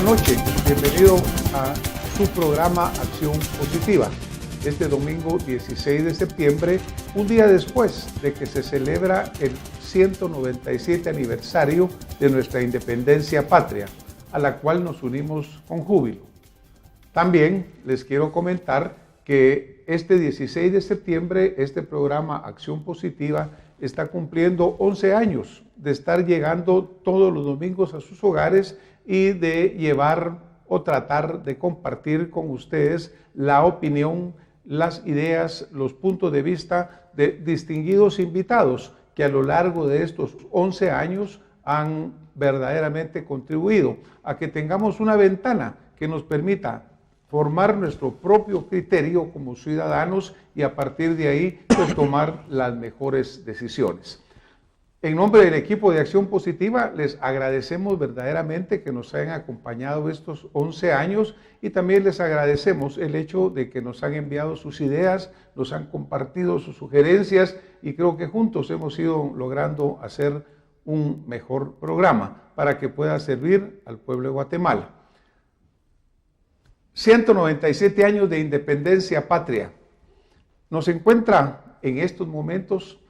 Buenas noches, bienvenido a su programa Acción Positiva. Este domingo 16 de septiembre, un día después de que se celebra el 197 aniversario de nuestra independencia patria, a la cual nos unimos con júbilo. También les quiero comentar que este 16 de septiembre, este programa Acción Positiva está cumpliendo 11 años de estar llegando todos los domingos a sus hogares y de llevar o tratar de compartir con ustedes la opinión, las ideas, los puntos de vista de distinguidos invitados que a lo largo de estos 11 años han verdaderamente contribuido a que tengamos una ventana que nos permita formar nuestro propio criterio como ciudadanos y a partir de ahí pues, tomar las mejores decisiones. En nombre del equipo de Acción Positiva, les agradecemos verdaderamente que nos hayan acompañado estos 11 años y también les agradecemos el hecho de que nos han enviado sus ideas, nos han compartido sus sugerencias y creo que juntos hemos ido logrando hacer un mejor programa para que pueda servir al pueblo de Guatemala. 197 años de independencia patria. Nos encuentra en estos momentos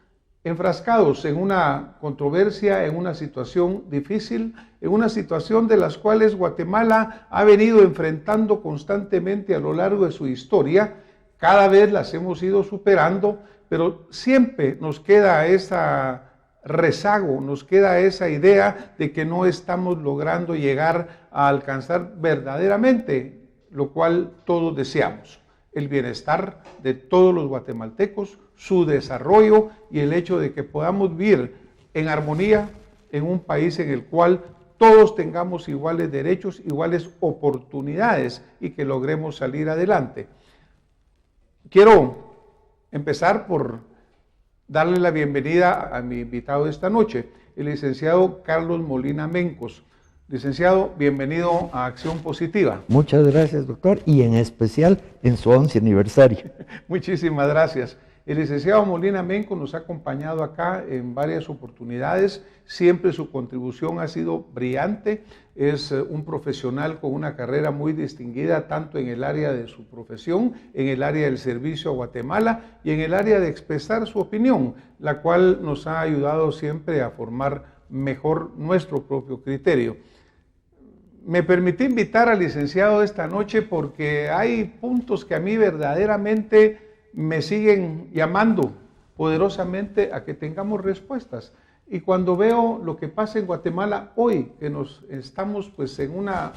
enfrascados en una controversia, en una situación difícil, en una situación de las cuales Guatemala ha venido enfrentando constantemente a lo largo de su historia. Cada vez las hemos ido superando, pero siempre nos queda esa rezago, nos queda esa idea de que no estamos logrando llegar a alcanzar verdaderamente lo cual todos deseamos, el bienestar de todos los guatemaltecos, su desarrollo y el hecho de que podamos vivir en armonía en un país en el cual todos tengamos iguales derechos, iguales oportunidades y que logremos salir adelante. Quiero empezar por darle la bienvenida a mi invitado de esta noche, el licenciado Carlos Molina Mencos. Licenciado, bienvenido a Acción Positiva. Muchas gracias, doctor, y en especial en su 11 aniversario. Muchísimas gracias. El licenciado Molina Mencos nos ha acompañado acá en varias oportunidades, siempre su contribución ha sido brillante, es un profesional con una carrera muy distinguida tanto en el área de su profesión, en el área del servicio a Guatemala y en el área de expresar su opinión, la cual nos ha ayudado siempre a formar mejor nuestro propio criterio. Me permití invitar al licenciado esta noche porque hay puntos que a mí verdaderamente me siguen llamando poderosamente a que tengamos respuestas. Y cuando veo lo que pasa en Guatemala hoy, que nos estamos pues en una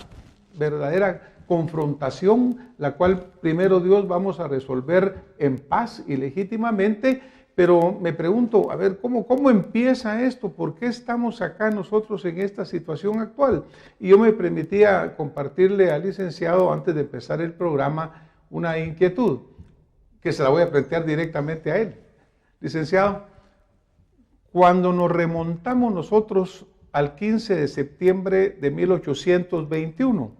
verdadera confrontación, la cual primero Dios vamos a resolver en paz y legítimamente, pero me pregunto, a ver, ¿cómo empieza esto? ¿Por qué estamos acá nosotros en esta situación actual? Y yo me permitía compartirle al licenciado, antes de empezar el programa, una inquietud, que se la voy a plantear directamente a él. Licenciado, cuando nos remontamos nosotros al 15 de septiembre de 1821,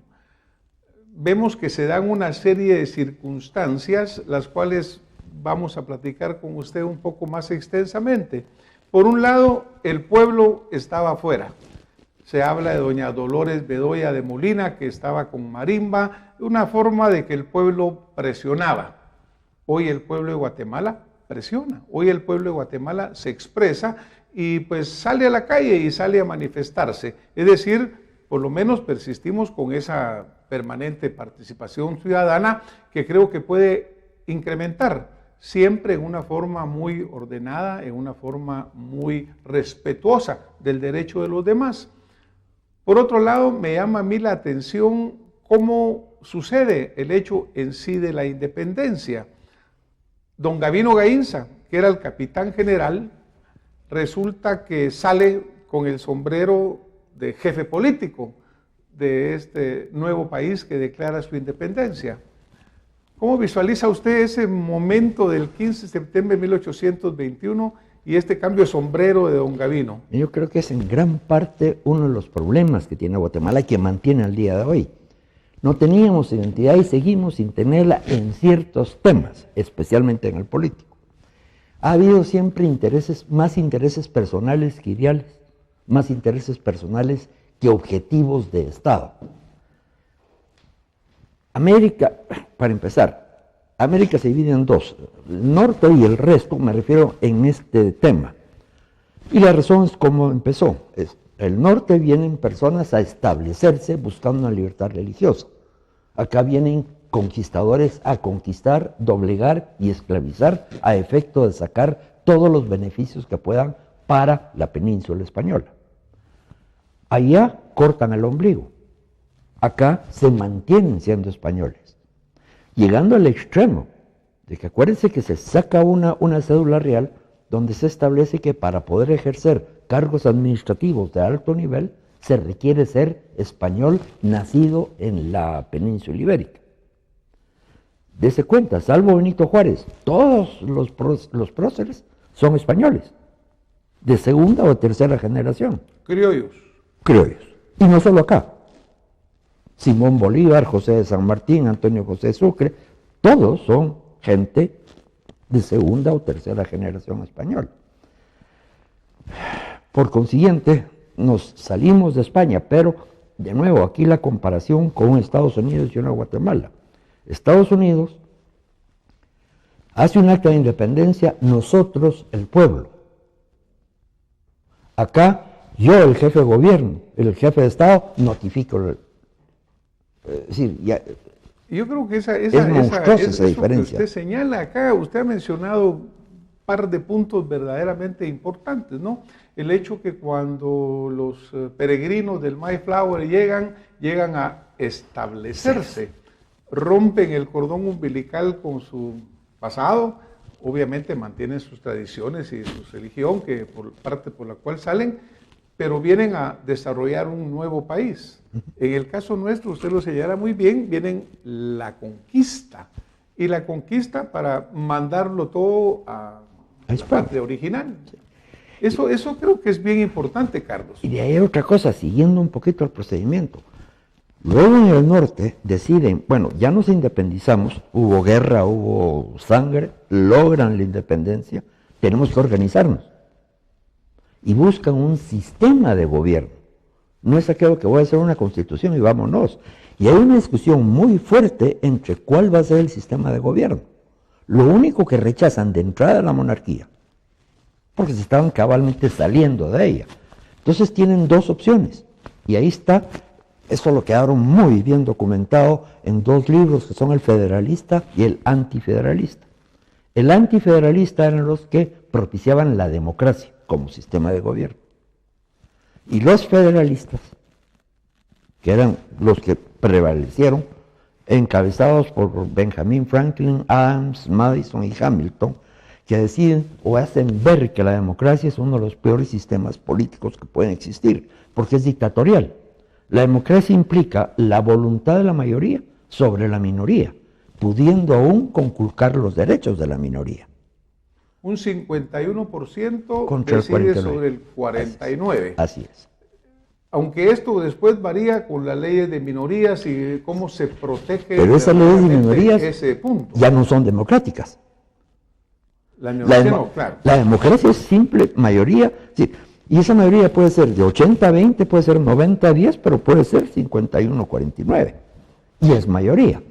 vemos que se dan una serie de circunstancias, las cuales vamos a platicar con usted un poco más extensamente. Por un lado, el pueblo estaba afuera. Se habla de doña Dolores Bedoya de Molina, que estaba con marimba, una forma de que el pueblo presionaba. Hoy el pueblo de Guatemala presiona, hoy el pueblo de Guatemala se expresa y pues sale a la calle y sale a manifestarse. Es decir, por lo menos persistimos con esa permanente participación ciudadana que creo que puede incrementar siempre en una forma muy ordenada, en una forma muy respetuosa del derecho de los demás. Por otro lado, me llama a mí la atención cómo sucede el hecho en sí de la independencia. Don Gavino Gainza, que era el capitán general, resulta que sale con el sombrero de jefe político de este nuevo país que declara su independencia. ¿Cómo visualiza usted ese momento del 15 de septiembre de 1821 y este cambio de sombrero de don Gavino? Yo creo que es en gran parte uno de los problemas que tiene Guatemala y que mantiene al día de hoy. No teníamos identidad y seguimos sin tenerla en ciertos temas, especialmente en el político. Ha habido siempre más intereses personales que ideales, más intereses personales que objetivos de Estado. América, para empezar, América se divide en dos, el norte y el resto, me refiero en este tema. Y la razón es cómo empezó. El norte vienen personas a establecerse buscando una libertad religiosa. Acá vienen conquistadores a conquistar, doblegar y esclavizar a efecto de sacar todos los beneficios que puedan para la península española. Allá cortan el ombligo. Acá se mantienen siendo españoles. Llegando al extremo de que acuérdense que se saca una cédula real donde se establece que para poder ejercer cargos administrativos de alto nivel se requiere ser español nacido en la península ibérica. Dese cuenta, salvo Benito Juárez, todos los próceres son españoles, de segunda o tercera generación. Criollos. Criollos. Y no solo acá. Simón Bolívar, José de San Martín, Antonio José Sucre, todos son gente de segunda o tercera generación española. Por consiguiente, nos salimos de España, pero de nuevo aquí la comparación con Estados Unidos y una Guatemala. Estados Unidos hace un acta de independencia, nosotros el pueblo. Acá yo, el jefe de gobierno, el jefe de Estado, notifico. Es decir, ya, yo creo que esa diferencia. Que usted señala acá, usted ha mencionado un par de puntos verdaderamente importantes, ¿no? El hecho que cuando los peregrinos del Mayflower llegan a establecerse, rompen el cordón umbilical con su pasado, obviamente mantienen sus tradiciones y su religión, que por parte por la cual salen, pero vienen a desarrollar un nuevo país. En el caso nuestro, usted lo señala muy bien, vienen la conquista, y la conquista para mandarlo todo a la patria original. Eso creo que es bien importante, Carlos. Y de ahí otra cosa, siguiendo un poquito el procedimiento. Luego en el norte deciden, bueno, ya nos independizamos, hubo guerra, hubo sangre, logran la independencia, tenemos que organizarnos. Y buscan un sistema de gobierno. No es aquello que voy a hacer una constitución y vámonos. Y hay una discusión muy fuerte entre cuál va a ser el sistema de gobierno. Lo único que rechazan de entrada es la monarquía, porque se estaban cabalmente saliendo de ella. Entonces tienen dos opciones. Y ahí está, eso lo quedaron muy bien documentado en dos libros que son el federalista y el antifederalista. El antifederalista eran los que propiciaban la democracia como sistema de gobierno. Y los federalistas, que eran los que prevalecieron, encabezados por Benjamin Franklin, Adams, Madison y Hamilton, que deciden o hacen ver que la democracia es uno de los peores sistemas políticos que pueden existir, porque es dictatorial. La democracia implica la voluntad de la mayoría sobre la minoría, pudiendo aún conculcar los derechos de la minoría. Un 51% contra decide el 49. sobre el 49%. Así es. Aunque esto después varía con las leyes de minorías y cómo se protege. Pero esas leyes de minorías ese punto. Ya no son democráticas. La minoría no, claro. La democracia es simple mayoría, sí, y esa mayoría puede ser de 80-20, puede ser 90-10, pero puede ser 51-49, y es mayoría.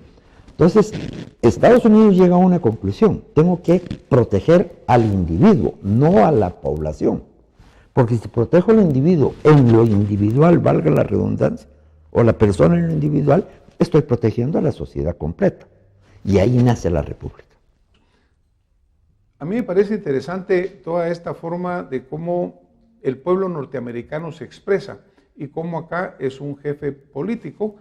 Entonces, Estados Unidos llega a una conclusión: tengo que proteger al individuo, no a la población. Porque si protejo al individuo en lo individual, valga la redundancia, o la persona en lo individual, estoy protegiendo a la sociedad completa. Y ahí nace la república. A mí me parece interesante toda esta forma de cómo el pueblo norteamericano se expresa y cómo acá es un jefe político,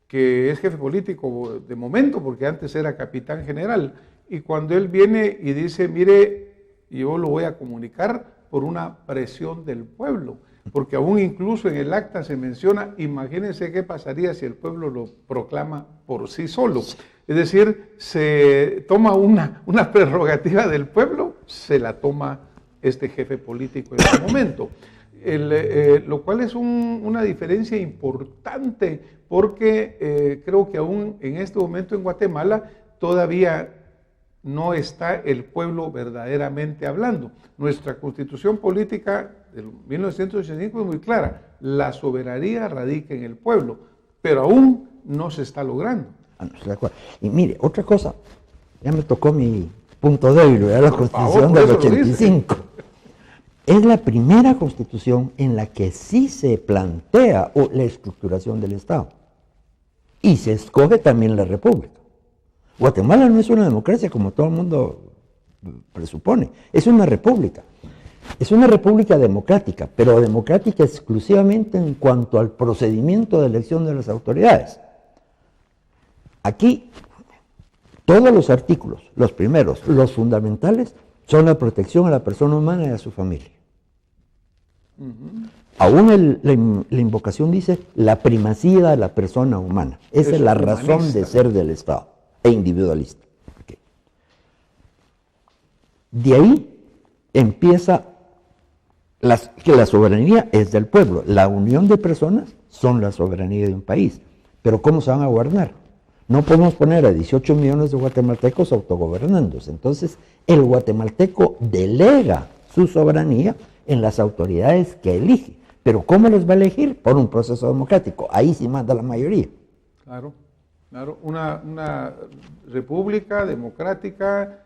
que es jefe político de momento porque antes era capitán general, y cuando él viene y dice, mire, yo lo voy a comunicar por una presión del pueblo, porque aún incluso en el acta se menciona, imagínense qué pasaría si el pueblo lo proclama por sí solo. Es decir, se toma una prerrogativa del pueblo, se la toma este jefe político en ese momento. Lo cual es una diferencia importante, porque creo que aún en este momento en Guatemala todavía no está el pueblo verdaderamente hablando. Nuestra constitución política de 1985 es muy clara: la soberanía radica en el pueblo, pero aún no se está logrando. Ah, no estoy de acuerdo. Y mire, otra cosa, ya me tocó mi punto débil, era la Constitución del 85. Es la primera Constitución en la que sí se plantea la estructuración del Estado. Y se escoge también la República. Guatemala no es una democracia como todo el mundo presupone, es una república. Es una república democrática, pero democrática exclusivamente en cuanto al procedimiento de elección de las autoridades. Aquí, todos los artículos, los primeros, los fundamentales, son la protección a la persona humana y a su familia. Aún la invocación dice la primacía de la persona humana. Esa es la razón de ser del Estado, e individualista. Okay. De ahí empieza que la soberanía es del pueblo. La unión de personas son la soberanía de un país. Pero ¿cómo se van a gobernar? No podemos poner a 18 millones de guatemaltecos autogobernándose. Entonces, el guatemalteco delega su soberanía en las autoridades que elige. Pero ¿cómo los va a elegir? Por un proceso democrático. Ahí sí manda la mayoría. Claro, claro. Una república democrática,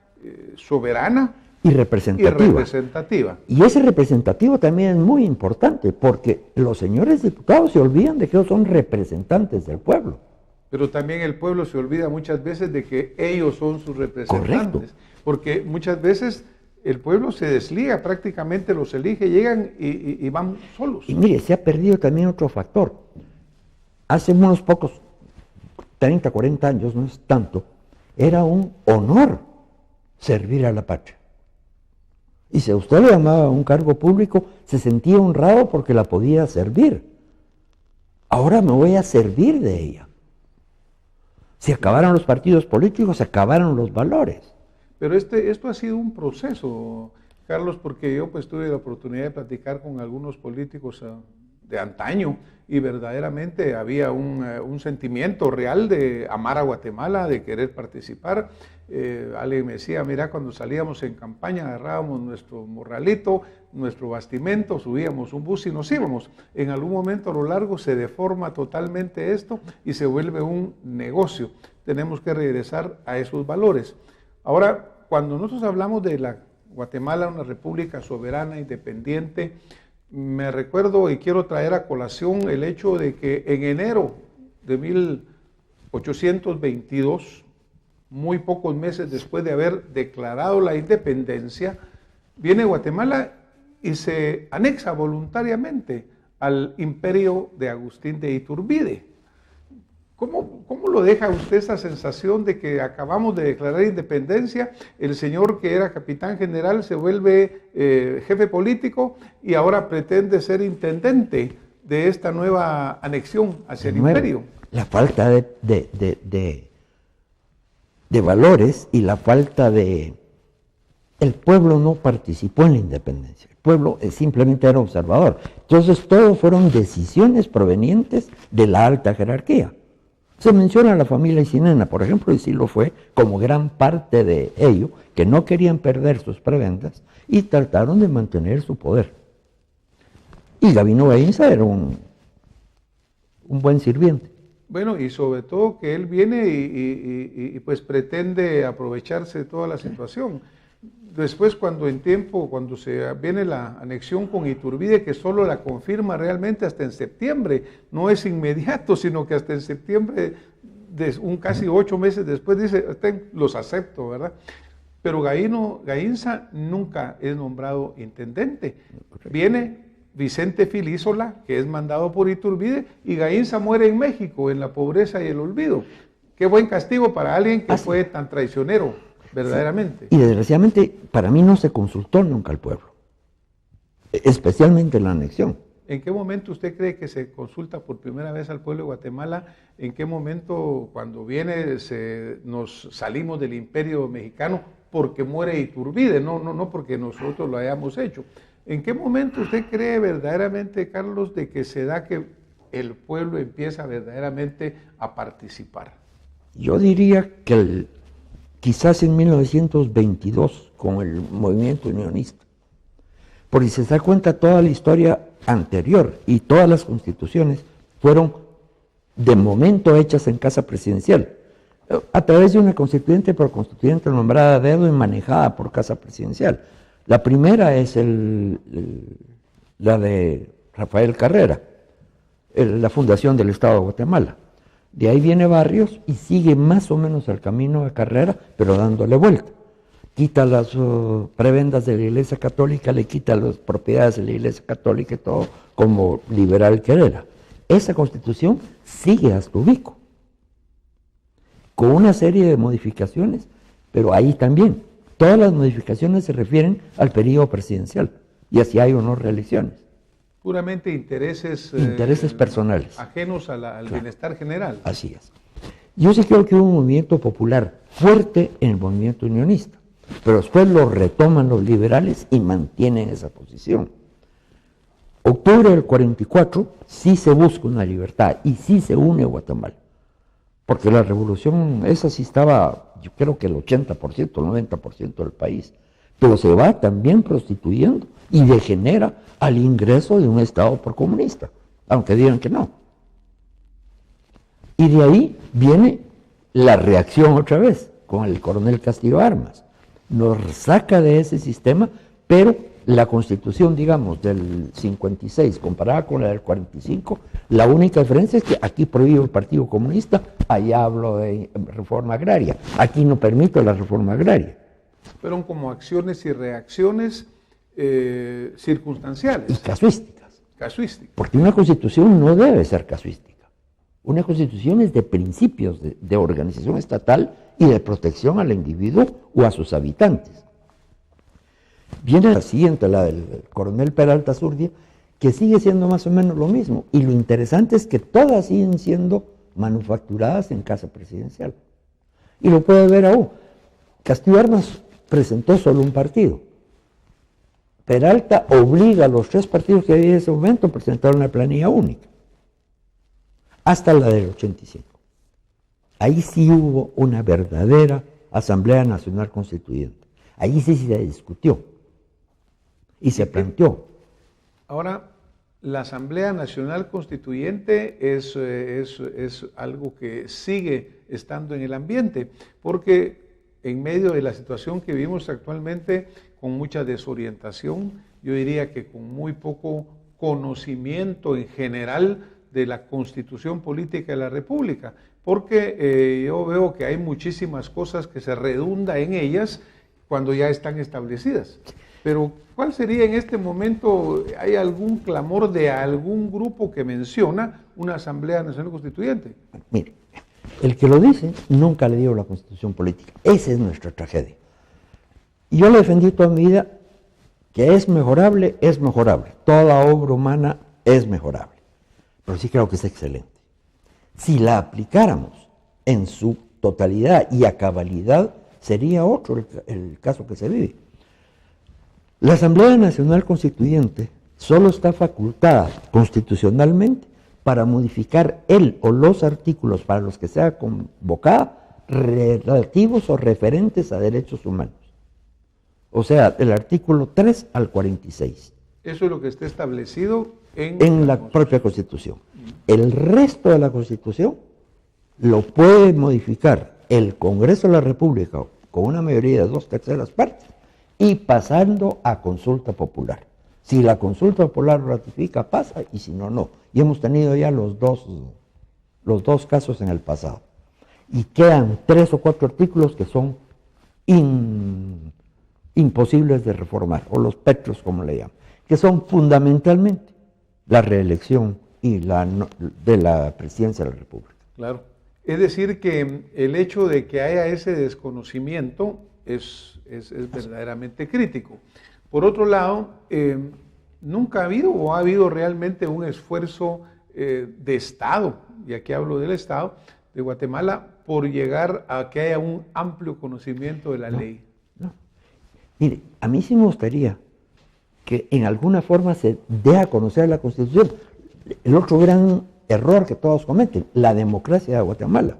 soberana y representativa. Y ese representativo también es muy importante, porque los señores diputados se olvidan de que ellos son representantes del pueblo. Pero también el pueblo se olvida muchas veces de que ellos son sus representantes. Correcto. Porque muchas veces el pueblo se desliga, prácticamente los elige, llegan y van solos. Y mire, se ha perdido también otro factor. Hace unos pocos, 30, 40 años, no es tanto, era un honor servir a la patria. Y si a usted le llamaba a un cargo público, se sentía honrado porque la podía servir. Ahora me voy a servir de ella. Se acabaron los partidos políticos, se acabaron los valores. Pero esto ha sido un proceso, Carlos, porque yo pues tuve la oportunidad de platicar con algunos políticos de antaño y verdaderamente había un sentimiento real de amar a Guatemala, de querer participar. Alguien me decía, mira, cuando salíamos en campaña agarrábamos nuestro morralito, nuestro bastimento, subíamos un bus y nos íbamos. En algún momento a lo largo se deforma totalmente esto y se vuelve un negocio. Tenemos que regresar a esos valores. Ahora, cuando nosotros hablamos de la Guatemala, una república soberana, independiente, me recuerdo y quiero traer a colación el hecho de que en enero de 1822, muy pocos meses después de haber declarado la independencia, viene Guatemala y se anexa voluntariamente al imperio de Agustín de Iturbide. ¿Cómo lo deja usted esa sensación de que acabamos de declarar independencia, el señor que era capitán general se vuelve jefe político y ahora pretende ser intendente de esta nueva anexión hacia el imperio? La falta de valores y la falta de... El pueblo no participó en la independencia, el pueblo simplemente era observador. Entonces todo fueron decisiones provenientes de la alta jerarquía. Se menciona a la familia Isinena, por ejemplo, y sí lo fue, como gran parte de ello, que no querían perder sus prebendas y trataron de mantener su poder. Y Gabino Gaínza era un buen sirviente. Bueno, y sobre todo que él viene y pues pretende aprovecharse de toda la situación. Después cuando se viene la anexión con Iturbide, que solo la confirma realmente hasta en septiembre, no es inmediato, sino que hasta en septiembre, casi 8 meses después, dice, los acepto, ¿verdad? Pero Gaínza nunca es nombrado intendente. Viene Vicente Filísola, que es mandado por Iturbide, y Gaínza muere en México, en la pobreza y el olvido. Qué buen castigo para alguien que fue tan traicionero. Verdaderamente. Sí. Y desgraciadamente, para mí no se consultó nunca al pueblo, especialmente en la anexión. ¿En qué momento usted cree que se consulta por primera vez al pueblo de Guatemala? ¿En qué momento, cuando nos salimos del imperio mexicano porque muere Iturbide, no porque nosotros lo hayamos hecho? ¿En qué momento usted cree verdaderamente, Carlos, de que se da que el pueblo empieza verdaderamente a participar? Yo diría que quizás en 1922, con el movimiento unionista, porque si se da cuenta toda la historia anterior y todas las constituciones fueron de momento hechas en casa presidencial. A través de una constituyente, pero constituyente nombrada a dedo y manejada por Casa Presidencial. La primera es la de Rafael Carrera, la fundación del Estado de Guatemala. De ahí viene Barrios y sigue más o menos el camino de Carrera, pero dándole vuelta. Quita las prebendas de la Iglesia Católica, le quita las propiedades de la Iglesia Católica y todo, como liberal que era. Esa constitución sigue hasta Ubico, con una serie de modificaciones, pero ahí también, todas las modificaciones se refieren al periodo presidencial, y así hay o no reelecciones. Puramente intereses personales. Ajenos al bienestar general. Así es. Yo sí creo que hubo un movimiento popular fuerte en el movimiento unionista, pero después lo retoman los liberales y mantienen esa posición. Octubre del 44 sí se busca una libertad y sí se une Guatemala, porque la revolución esa sí estaba, yo creo que el 80%, el 90% del país, pero se va también prostituyendo y degenera al ingreso de un Estado por comunista, aunque digan que no. Y de ahí viene la reacción otra vez, con el coronel Castillo Armas. Nos saca de ese sistema, pero la Constitución, digamos, del 56, comparada con la del 45, la única diferencia es que aquí prohíbe el Partido Comunista, allá hablo de reforma agraria, aquí no permite la reforma agraria. Fueron como acciones y reacciones circunstanciales. Y casuísticas. Casuísticas. Porque una Constitución no debe ser casuística. Una Constitución es de principios de organización estatal y de protección al individuo o a sus habitantes. Viene la siguiente, la del coronel Peralta Zurdia, que sigue siendo más o menos lo mismo. Y lo interesante es que todas siguen siendo manufacturadas en Casa Presidencial. Y lo puede ver aún. Castillo Armas presentó solo un partido. Peralta obliga a los 3 partidos que había en ese momento a presentar una planilla única. Hasta la del 85. Ahí sí hubo una verdadera Asamblea Nacional Constituyente. Ahí sí se discutió y se planteó. Ahora, la Asamblea Nacional Constituyente es algo que sigue estando en el ambiente, porque en medio de la situación que vivimos actualmente, con mucha desorientación, yo diría que con muy poco conocimiento en general de la Constitución Política de la República, porque yo veo que hay muchísimas cosas que se redunda en ellas cuando ya están establecidas. Pero, ¿cuál sería en este momento? ¿Hay algún clamor de algún grupo que menciona una Asamblea Nacional Constituyente? Mire, el que lo dice nunca le dio la Constitución Política. Esa es nuestra tragedia. Y yo le defendí toda mi vida que es mejorable, es mejorable. Toda obra humana es mejorable. Pero sí creo que es excelente. Si la aplicáramos en su totalidad y a cabalidad, sería otro el caso que se vive. La Asamblea Nacional Constituyente solo está facultada constitucionalmente para modificar el o los artículos para los que sea convocada relativos o referentes a derechos humanos. O sea, del artículo 3 al 46. Eso es lo que está establecido en la propia Constitución. El resto de la Constitución lo puede modificar el Congreso de la República con una mayoría de 2/3 partes y pasando a consulta popular. Si la consulta popular lo ratifica, pasa, y si no, no. Y hemos tenido ya los dos casos en el pasado. Y quedan 3 o 4 artículos que son imposibles de reformar, o los petros, como le llaman, que son fundamentalmente la reelección y de la presidencia de la República. Claro. Es decir, que el hecho de que haya ese desconocimiento es verdaderamente crítico. Por otro lado, nunca ha habido o ha habido realmente un esfuerzo de Estado, y aquí hablo del Estado de Guatemala, por llegar a que haya un amplio conocimiento de la ley. No. Mire, a mí sí me gustaría que en alguna forma se dé a conocer la Constitución. El otro gran error que todos cometen, la democracia de Guatemala.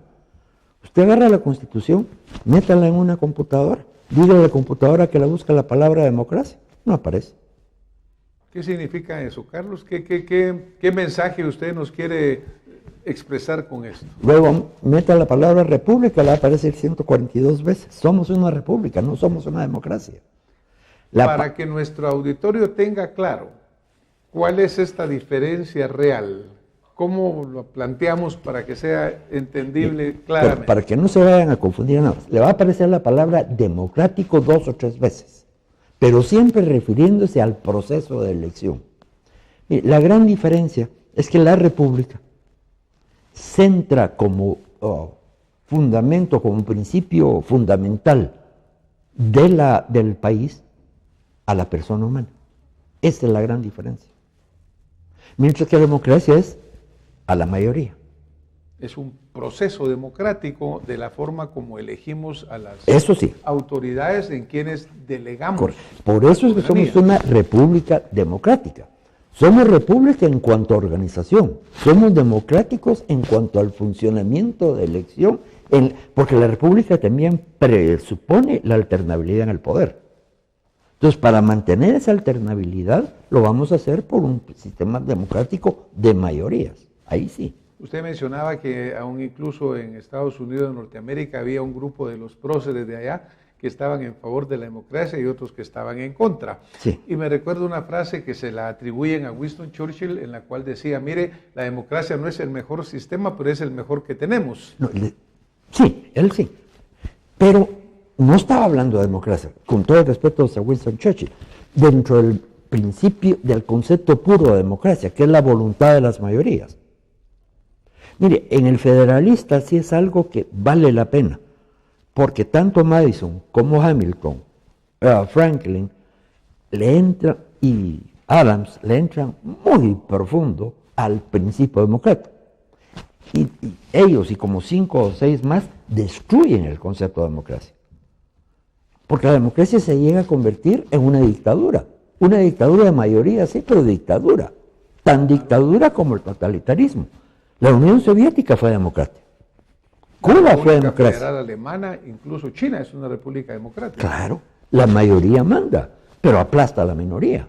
Usted agarra la Constitución, métala en una computadora, dígale a la computadora que la busca la palabra democracia, no aparece. ¿Qué significa eso, Carlos? ¿Qué mensaje usted nos quiere expresar con esto? Luego, meta la palabra república, la va a aparecer 142 veces. Somos una república, no somos una democracia. Para que nuestro auditorio tenga claro cuál es esta diferencia real, ¿cómo lo planteamos para que sea entendible claramente? Para que no se vayan a confundir nada más, le va a aparecer la palabra democrático 2 o 3 veces, pero siempre refiriéndose al proceso de elección. Mire, la gran diferencia es que la república centra como fundamento, como principio fundamental del país a la persona humana. Esa es la gran diferencia. Mientras que la democracia es a la mayoría. Es un proceso democrático de la forma como elegimos a las autoridades en quienes delegamos. Correcto. Por eso es que somos una república democrática. Somos república en cuanto a organización, somos democráticos en cuanto al funcionamiento de elección, porque la república también presupone la alternabilidad en el poder. Entonces, para mantener esa alternabilidad, lo vamos a hacer por un sistema democrático de mayorías. Ahí sí. Usted mencionaba que aún incluso en Estados Unidos, en Norteamérica, había un grupo de los próceres de allá que estaban en favor de la democracia y otros que estaban en contra. Sí. Y me recuerdo una frase que se la atribuyen a Winston Churchill, en la cual decía, mire, la democracia no es el mejor sistema, pero es el mejor que tenemos. No, sí, él sí. Pero no estaba hablando de democracia, con todo el respeto a Winston Churchill, dentro del principio, del concepto puro de democracia, que es la voluntad de las mayorías. Mire, en el federalista sí es algo que vale la pena, porque tanto Madison como Hamilton, Franklin, le entran, y Adams le entran muy profundo al principio democrático. Y ellos, y como 5 o 6 más, destruyen el concepto de democracia. Porque la democracia se llega a convertir en una dictadura de mayoría, sí, pero dictadura, tan dictadura como el totalitarismo. La Unión Soviética fue democrática, Cuba fue democrática. La Federal Alemana, incluso China es una república democrática. Claro, la mayoría manda, pero aplasta a la minoría.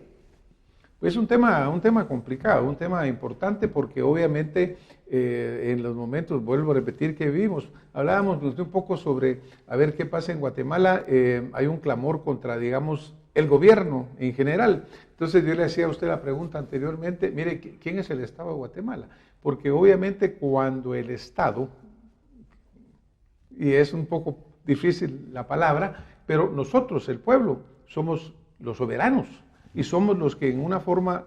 Es un tema complicado, un tema importante porque obviamente en los momentos, vuelvo a repetir, que vivimos, hablábamos un poco sobre a ver qué pasa en Guatemala, hay un clamor contra, digamos, el gobierno en general. Entonces yo le hacía a usted la pregunta anteriormente, mire, ¿quién es el Estado de Guatemala? Porque obviamente cuando el Estado, y es un poco difícil la palabra, pero nosotros, el pueblo, somos los soberanos. Y somos los que en una forma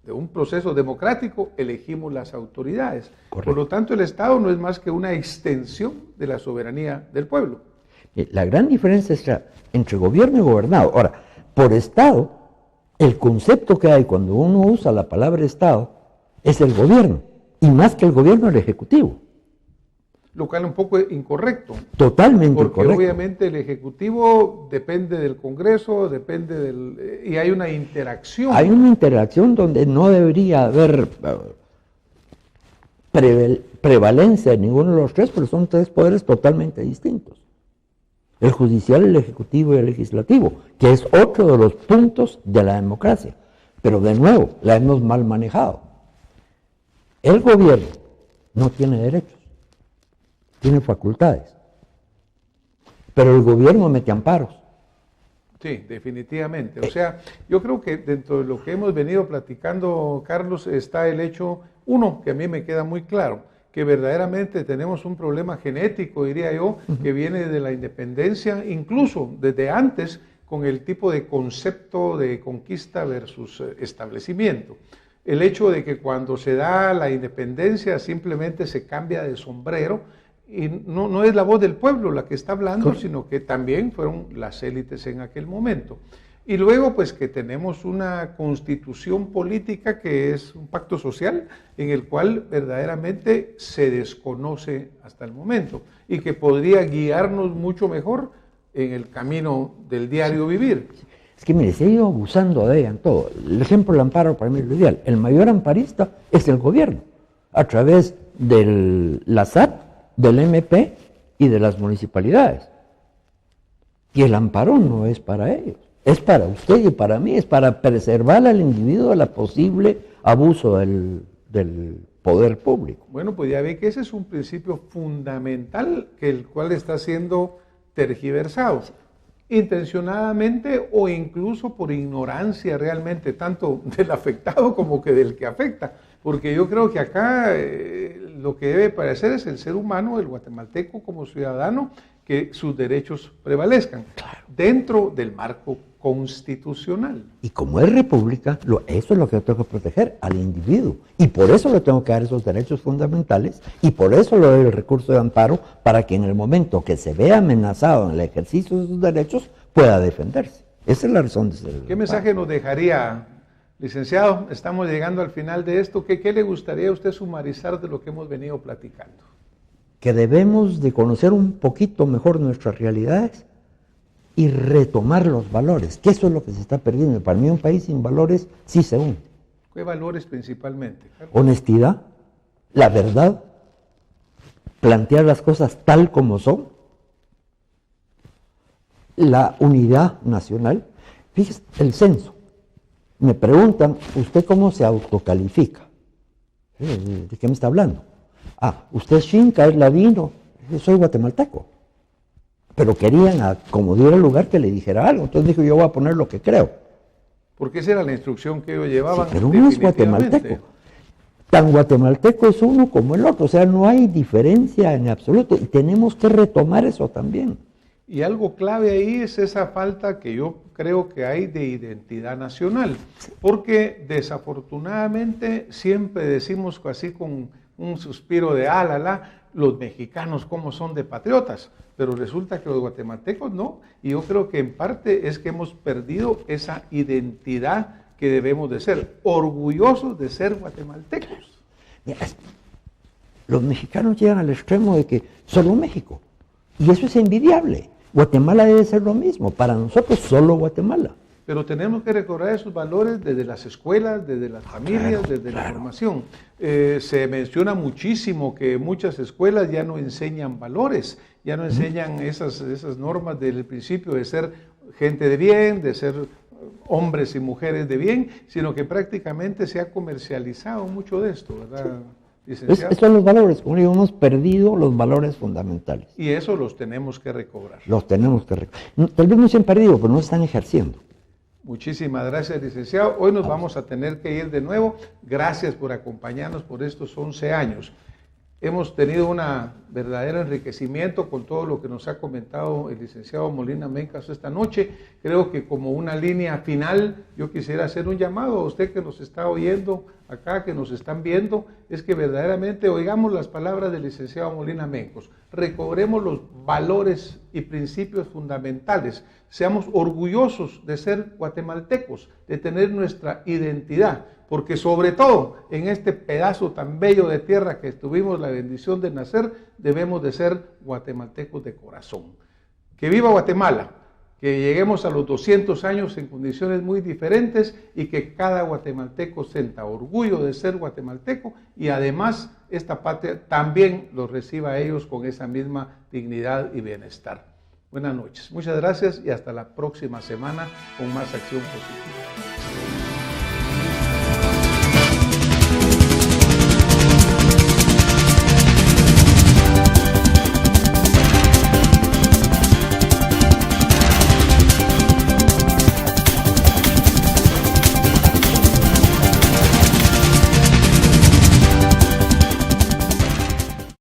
de un proceso democrático elegimos las autoridades. Correcto. Por lo tanto, el Estado no es más que una extensión de la soberanía del pueblo. La gran diferencia está entre gobierno y gobernado. Ahora, por Estado, el concepto que hay cuando uno usa la palabra Estado es el gobierno, y más que el gobierno, el Ejecutivo. Lo cual es un poco incorrecto. Totalmente porque incorrecto. Obviamente el Ejecutivo depende del Congreso, depende y hay una interacción. Hay una interacción donde no debería haber prevalencia de ninguno de los tres, pero son 3 poderes totalmente distintos. El judicial, el ejecutivo y el legislativo, que es otro de los puntos de la democracia. Pero de nuevo, la hemos mal manejado. El gobierno no tiene derechos. Tiene facultades, pero el gobierno mete amparos. Sí, definitivamente. O sea, yo creo que dentro de lo que hemos venido platicando, Carlos, está el hecho, uno, que a mí me queda muy claro, que verdaderamente tenemos un problema genético, diría yo, que viene de la independencia, incluso desde antes, con el tipo de concepto de conquista versus establecimiento. El hecho de que cuando se da la independencia simplemente se cambia de sombrero, y no es la voz del pueblo la que está hablando, sino que también fueron las élites en aquel momento. Y luego, pues que tenemos una constitución política que es un pacto social en el cual verdaderamente se desconoce hasta el momento y que podría guiarnos mucho mejor en el camino del diario vivir. Es que mire, se ha ido abusando de ella en todo. El ejemplo del amparo para mí es lo ideal. El mayor amparista es el gobierno, a través de la SAT, del MP y de las municipalidades. Y el amparo no es para ellos, es para usted y para mí, es para preservar al individuo de la posible abuso del poder público. Bueno, pues ya ve que ese es un principio fundamental que el cual está siendo tergiversado, intencionadamente o incluso por ignorancia realmente, tanto del afectado como que del que afecta. Porque yo creo que acá lo que debe parecer es el ser humano, el guatemalteco como ciudadano, que sus derechos prevalezcan dentro del marco constitucional. Y como es república, eso es lo que yo tengo que proteger, al individuo. Y por eso le tengo que dar esos derechos fundamentales y por eso le doy el recurso de amparo para que en el momento que se vea amenazado en el ejercicio de sus derechos pueda defenderse. Esa es la razón de ser. ¿Qué mensaje nos dejaría, licenciado? Estamos llegando al final de esto. ¿Qué le gustaría a usted sumarizar de lo que hemos venido platicando? Que debemos de conocer un poquito mejor nuestras realidades y retomar los valores, que eso es lo que se está perdiendo. Para mí un país sin valores sí se hunde. ¿Qué valores principalmente, Carlos? Honestidad, la verdad, plantear las cosas tal como son, la unidad nacional. Fíjese, el censo. Me preguntan, ¿usted cómo se autocalifica? ¿De qué me está hablando? Usted es Xinca, es ladino, yo soy guatemalteco. Pero querían, como diera lugar, que le dijera algo. Entonces dijo, yo voy a poner lo que creo. Porque esa era la instrucción que ellos llevaban. Sí, pero uno es guatemalteco. Tan guatemalteco es uno como el otro. O sea, no hay diferencia en absoluto. Y tenemos que retomar eso también. Y algo clave ahí es esa falta que yo creo que hay de identidad nacional. Porque desafortunadamente siempre decimos así con un suspiro de los mexicanos cómo son de patriotas, pero resulta que los guatemaltecos no, y yo creo que en parte es que hemos perdido esa identidad que debemos de ser, orgullosos de ser guatemaltecos. Mira, los mexicanos llegan al extremo de que solo México, y eso es envidiable. Guatemala debe ser lo mismo, para nosotros solo Guatemala. Pero tenemos que recordar esos valores desde las escuelas, desde las familias, desde la formación. Se menciona muchísimo que muchas escuelas ya no enseñan valores, ya no enseñan esas normas del principio de ser gente de bien, de ser hombres y mujeres de bien, sino que prácticamente se ha comercializado mucho de esto, ¿verdad, licenciado? Esos son los valores, como digo, hemos perdido los valores fundamentales. Y eso los tenemos que recobrar. Los tenemos que recobrar. Tal vez no se han perdido, pero no se están ejerciendo. Muchísimas gracias, licenciado. Hoy nos vamos a tener que ir de nuevo. Gracias por acompañarnos por estos 11 años. Hemos tenido un verdadero enriquecimiento con todo lo que nos ha comentado el licenciado Molina Mencas esta noche. Creo que como una línea final, yo quisiera hacer un llamado a usted que nos está oyendo acá, que nos están viendo, es que verdaderamente oigamos las palabras del licenciado Molina Mencos, recobremos los valores y principios fundamentales, seamos orgullosos de ser guatemaltecos, de tener nuestra identidad, porque sobre todo en este pedazo tan bello de tierra que tuvimos la bendición de nacer, debemos de ser guatemaltecos de corazón. ¡Que viva Guatemala! Que lleguemos a los 200 años en condiciones muy diferentes y que cada guatemalteco sienta orgullo de ser guatemalteco y además esta patria también los reciba a ellos con esa misma dignidad y bienestar. Buenas noches, muchas gracias y hasta la próxima semana con más Acción Positiva.